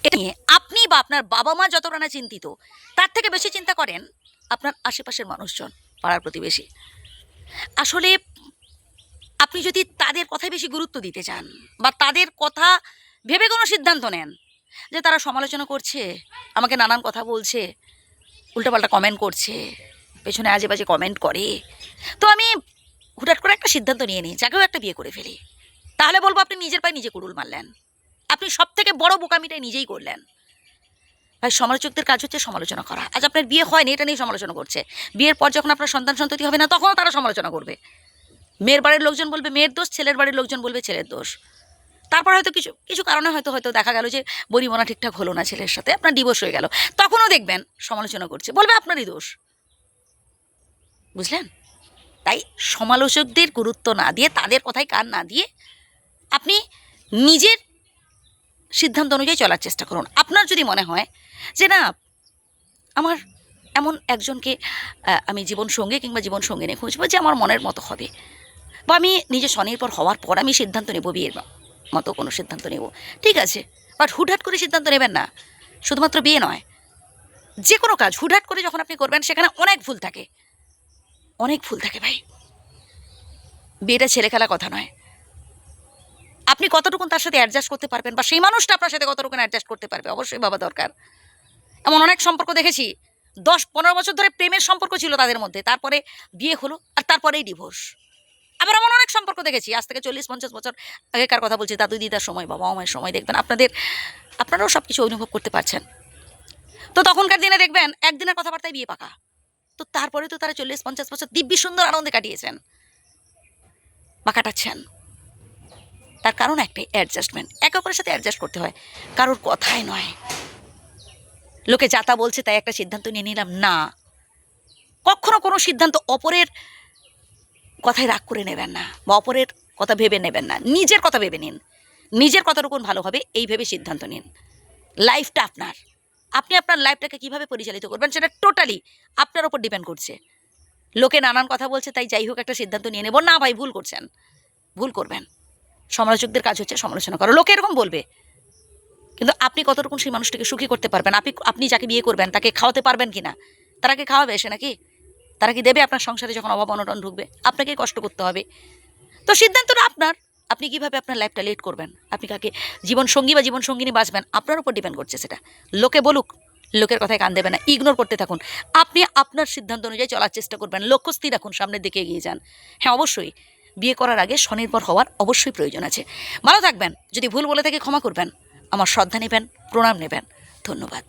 এটা নিয়ে আপনি বা আপনার বাবা মা যতটা না চিন্তিত, তার থেকে বেশি চিন্তা করেন আপনার আশেপাশের মানুষজন, পাড়ার প্রতিবেশী। আসলে আপনি যদি তাদের কথায় বেশি গুরুত্ব দিতে চান বা তাদের কথা ভেবে কোনো সিদ্ধান্ত নেন যে তারা সমালোচনা করছে, আমাকে নানান কথা বলছে, উল্টোপাল্টা কমেন্ট করছে, পেছনে আজে বাজে কমেন্ট করে, তো আমি হুটহাট করে একটা সিদ্ধান্ত নিয়ে নিই, যাকেও একটা বিয়ে করে ফেলি, তাহলে বলবো আপনি নিজের পায়ে নিজে কুড়ুল মারলেন। আপনি সব থেকে বড় বোকামিটাই নিজেই করলেন। ভাই, সমালোচকদের কাজ হচ্ছে সমালোচনা করা। আজ আপনার বিয়ে হয়নি, এটা নিয়ে সমালোচনা করছে। বিয়ের পর যখন আপনার সন্তান সন্ততি হবে না, তখনও তারা সমালোচনা করবে। মেয়ের বাড়ির লোকজন বলবে মেয়ের দোষ, ছেলের বাড়ির লোকজন বলবে ছেলের দোষ। তারপর হয়তো কিছু কিছু কারণে হয়তো দেখা গেল যে বনিবনা ঠিকঠাক হলো না ছেলের সাথে, আপনার ডিভোর্স হয়ে গেল, তখনও দেখবেন সমালোচনা করছে, বলবে আপনারই দোষ। বুঝলেন? তাই সমালোচকদের গুরুত্ব না দিয়ে, তাদের কথায় কান না দিয়ে, আপনি নিজের সিদ্ধান্ত অনুযায়ী চলার চেষ্টা করুন। আপনার যদি মনে হয় যে না, আমার এমন একজনকে আমি জীবনসঙ্গী কিংবা জীবনসঙ্গিনী খুঁজবো যে আমার মনের মতো হবে, বা আমি নিজে স্বনির্ভর হওয়ার পর আমি সিদ্ধান্ত নেব, বিয়ের মতো কোনো সিদ্ধান্ত নেব, ঠিক আছে। বাট হুটহাট করে সিদ্ধান্ত নেবেন না। শুধুমাত্র বিয়ে নয়, যে কোনো কাজ হুটহাট করে যখন আপনি করবেন, সেখানে অনেক ভুল থাকে, অনেক ভুল থাকে ভাই। বিয়েটা ছেলে খেলা কথা নয়। আপনি কতটুকুন তার সাথে অ্যাডজাস্ট করতে পারবেন, বা সেই মানুষটা আপনার সাথে কতটুকুন অ্যাডজাস্ট করতে পারবে, অবশ্যই ভাবা দরকার। এমন অনেক সম্পর্ক দেখেছি, 10-15 বছর ধরে প্রেমের সম্পর্ক ছিল তাদের মধ্যে, তারপরে বিয়ে হলো আর তারপরেই ডিভোর্স। আবার এমন অনেক সম্পর্ক দেখেছি, আজ থেকে 40-50 বছর আগেকার কথা বলছি, দাদু দিদার সময়, বাবা মায়ের সময়, দেখবেন আপনারাও সব কিছু অনুভব করতে পারছেন। তো তখনকার দিনে দেখবেন একদিনের কথাবার্তায় বিয়ে পাকা, তো তারপরে তো তারা 40-50 বছর দিব্যি সুন্দর আনন্দে কাটিয়েছেন বা কাটাচ্ছেন। তার কারণ একটাই, অ্যাডজাস্টমেন্ট। একে অপরের সাথে অ্যাডজাস্ট করতে হয়, কারোর কথাই নয়। লোকে যা তা বলছে তাই একটা সিদ্ধান্ত নিয়ে নিলাম না। কখনো কোনো সিদ্ধান্ত অপরের কথায় রাগ করে নেবেন না, বা অপরের কথা ভেবে নেবেন না, নিজের কথা ভেবে নিন। নিজের কতটুকুন ভালো হবে এই ভেবে সিদ্ধান্ত নিন। লাইফটা আপনার, আপনি আপনার লাইফটাকে কীভাবে পরিচালিত করবেন সেটা টোটালি আপনার ওপর ডিপেন্ড করছে। লোকে নানান কথা বলছে তাই যাই হোক একটা সিদ্ধান্ত নিয়ে নেব না, ভাই ভুল করছেন, ভুল করবেন। সমালোচকদের কাজ হচ্ছে সমালোচনা করা, লোকে এরকম বলবে, কিন্তু আপনি কতটুকুন সেই মানুষটাকে সুখী করতে পারবেন, আপনি যাকে বিয়ে করবেন তাকে খাওয়াতে পারবেন কিনা, তারা কি খাওয়াবে এসে নাকি, তারা কি দেবে আপনার সংসারে যখন অভাব অনটন ঢুকবে, আপনাকেই কষ্ট করতে হবে। তো সিদ্ধান্তটা আপনার, আপনি কীভাবে আপনার লাইফটা লিড করবেন, আপনি কাকে জীবনসঙ্গী বা জীবনসঙ্গিনী বাঁচবেন, আপনার উপর ডিপেন্ড করছে সেটা। লোকে বলুক, লোকের কথায় কান দেবেন না, ইগনোর করতে থাকুন। আপনি আপনার সিদ্ধান্ত অনুযায়ী চলার চেষ্টা করবেন, লক্ষ্য স্থির রাখুন, সামনের দিকে এগিয়ে যান। হ্যাঁ, অবশ্যই বিয়ে করার আগে স্বনির্ভর হওয়ার অবশ্যই প্রয়োজন আছে। ভালো থাকবেন, যদি ভুল বলে থাকি ক্ষমা করবেন, আমার শ্রদ্ধা নেবেন, প্রণাম নেবেন। ধন্যবাদ।